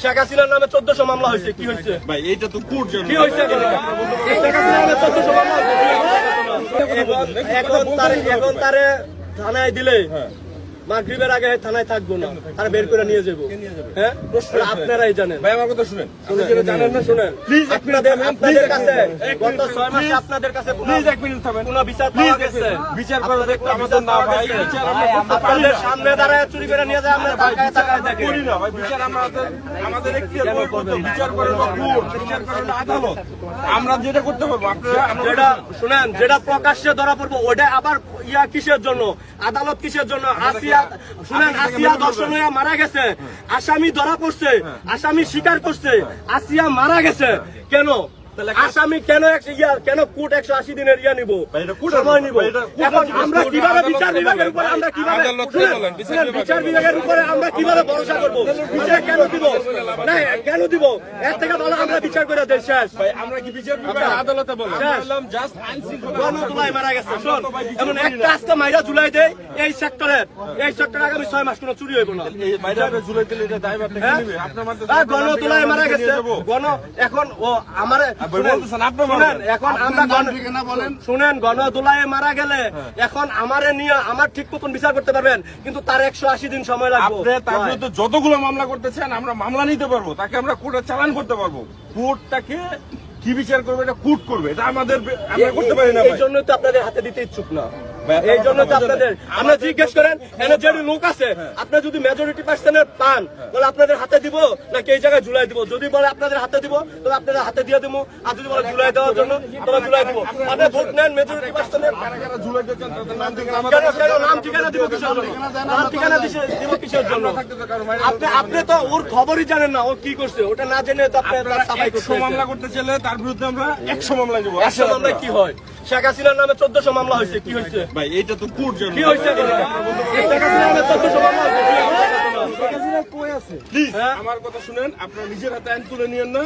শেখ হাসিনার নামে 1400 মামলা হয়েছে, কি হয়েছে ভাই এইটা তো কোর্ট জানে কি হয়েছে? শেখ হাসিনার নামে 1400 মামলা হয়েছে, এখন তারে থানায় দিলে মাগরিবের আগে থানায় থাকবো না, তারা বের করে নিয়ে যাবো। হ্যাঁ, আপনারাই জানেন। ভাই আমার কথা শুনেন, জানেন না, শুনেন প্লিজ। আপনাদের কাছে গত 6 মাসে আপনাদের কাছে প্লিজ 1 মিনিট থামেন। কোনো বিচার পাওয়া গেছে? বিচার করা দেখতে আমাদের না ভাই, বিচার আমরা আপনাদের সামনে দাঁড়ায় চুরি করে নিয়ে যায়, আমরা তাকায় তাকায় দেখি। করি না ভাই। বিচার আমাদের এখতিয়ার করতে, বিচার করে না কোর্ট, বিচার করে না আদালত। আমরা যেটা করতে পারবো আপনারা যেটা শুনেন, যেটা প্রকাশ্যে ধরা পড়বো ওটা আবার কিসের জন্য, আদালত কিসের জন্য? আসিয়া শুনেন, আসিয়া দর্শন হয়ে মারা গেছে, আসামি ধরা পড়ছে, আসামি স্বীকার করছে, আসিয়া মারা গেছে। কেন আসামি কেন কোর্ট 180 দিনের নিব, সময় নিব? এখন আমরা কিভাবে বিচার বিভাগের উপরে আমরা কিভাবে বিচার বিভাগের উপরে আমরা কিভাবে ভরসা করবো? বিচার কেন দিব না, কেন দিব? এর থেকে ভালো আমরা বিচার করে দেই। শেষ ভাই, আমরা কি বিচার বিভাগ আদালতে বললাম জাস্ট আইনশৃঙ্খলা গণজুলাই মারা গেছে। শোন, এমন একটা আজকে মাইরা জুলাই দেয় এই সেক্টরে আগামী 6 মাস কোনো চুরি হইব না। এই বাইরে আপনি জুলাই দিলে এটা দায় আপনি নিবে আপনার মাঝে গণজুলাই মারা গেছে। এখন ও আমারে এখন আমরা শুনেন, গণদোলায় মারা গেলে এখন আমারে নিয়ে আমার ঠিক মতন বিচার করতে পারবেন, কিন্তু তার 180 দিন সময় লাগবে। তার বিরুদ্ধে যতগুলো মামলা করতেছেন আমরা মামলা নিতে পারবো, তাকে আমরা কোর্টে চালান করতে পারবো। কোর্টটাকে কি বিচার করবে এটা কোর্ট করবে, এটা আমরা করতে পারি না। এই জন্য তো আপনাদের হাতে দিতে ইচ্ছুক না, এই জন্য তো আপনাদের আমরা জিজ্ঞেস করেন এনে যে লোক আছে, আপনি যদি মেজরিটি পার্সেন্টের পান বলে আপনাদের হাতে দিব নাকি এই জায়গায় জুলাই দিব? যদি বলে আপনাদের হাতে দিব তবে আপনাদের হাতে দিয়ে দেবো, আর যদি বলে জুলাই দেওয়ার জন্য তবে জুলাই দিব। আপনি ভোট নেন মেজরিটি পার্সেন্টের, জুলাই দিচ্ছেন তাদের নাম ঠিকানা নাম ঠিকানা দিব কিসের জন্য? নাম ঠিকানা দিব কিসের জন্য? আপনি তো ওর খবরই জানেন না ও কি করছে, ওটা না জেনে তো আপনি সাফাই করতে মামলা করতে চাইলে তার বিরুদ্ধে আমরা 100 মামলা দেবো। 100 মামলায় কি হয়? শেখ হাসিনার নামে 1400 মামলা হয়েছে, কি হয়েছে? ভাই এইটা তো কোর্ট জানে কি হয়েছে? শেখ হাসিনার নামে 1400 মামলা হয়েছে। আমার কথা শুনেন, আপনারা নিজের হাতে আইন তুলে নিয়েন না,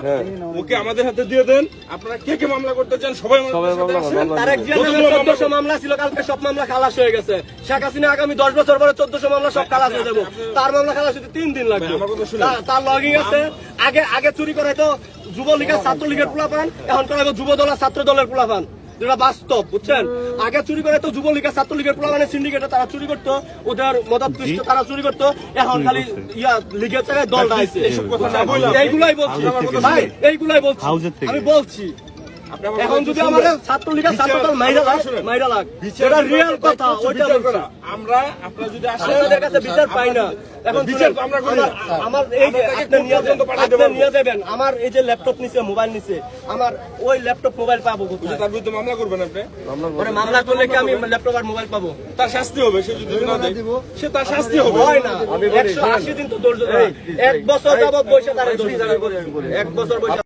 ওকে আমাদের হাতে দিয়ে দেন। আপনারা কে কে মামলা করতে চান সবাই তারেক জিয়ার নামে 1400 মামলা ছিল, কালকে সব মামলা খালাস হয়ে গেছে। শেখ হাসিনা আগামী 10 বছর পরে 1400 মামলা সব খালাস হয়ে যাবে। তার মামলা খালাস হতে 3 দিন লাগবে। তার লগিং আছে। আগে চুরি করে তো যুবলীগের ছাত্রলীগের পোলাপান, এখন করা যুব দল আর ছাত্র দলের পোলাপান, যেটা বাস্তব, বুঝছেন? আগে চুরি করে তো যুবলীগের ছাত্রলীগের পোলাপানের সিন্ডিকেটে তারা চুরি করতো, ওদের মদত পৃষ্ঠ তারা চুরি করতো। এখন খালি লিগের জায়গায় দল আছে। এইগুলাই বলছি ভাই, এইগুলাই বলছি, আমি বলছি। এখন যদি আমাদের ছাত্রলীগের ছাত্রদল মাইরা লাগ, যেটা রিয়েল কথা ওইটা বলছি। আমরা আপনারা যদি আসেন আপনাদের কাছে বিচার পাই না। এখন বিচার তো আমরা করি না। আমার এই যে আপনি নিয়ে যাবেন, আমার এই যে ল্যাপটপ নিছে, মোবাইল নিছে, আমার ওই ল্যাপটপ মোবাইল পাবো কোথায়? তার বিরুদ্ধে মামলা করবেন আপনি? মামলা করলে কি আমি ল্যাপটপ আর মোবাইল পাবো? তার শাস্তি হবে, সে যদি না দেয় সে তার শাস্তি হবে। হয় না, 180 দিন তো ধৈর্য ধরে, 1 বছর যাবত বসে তারা 1 বছর বসে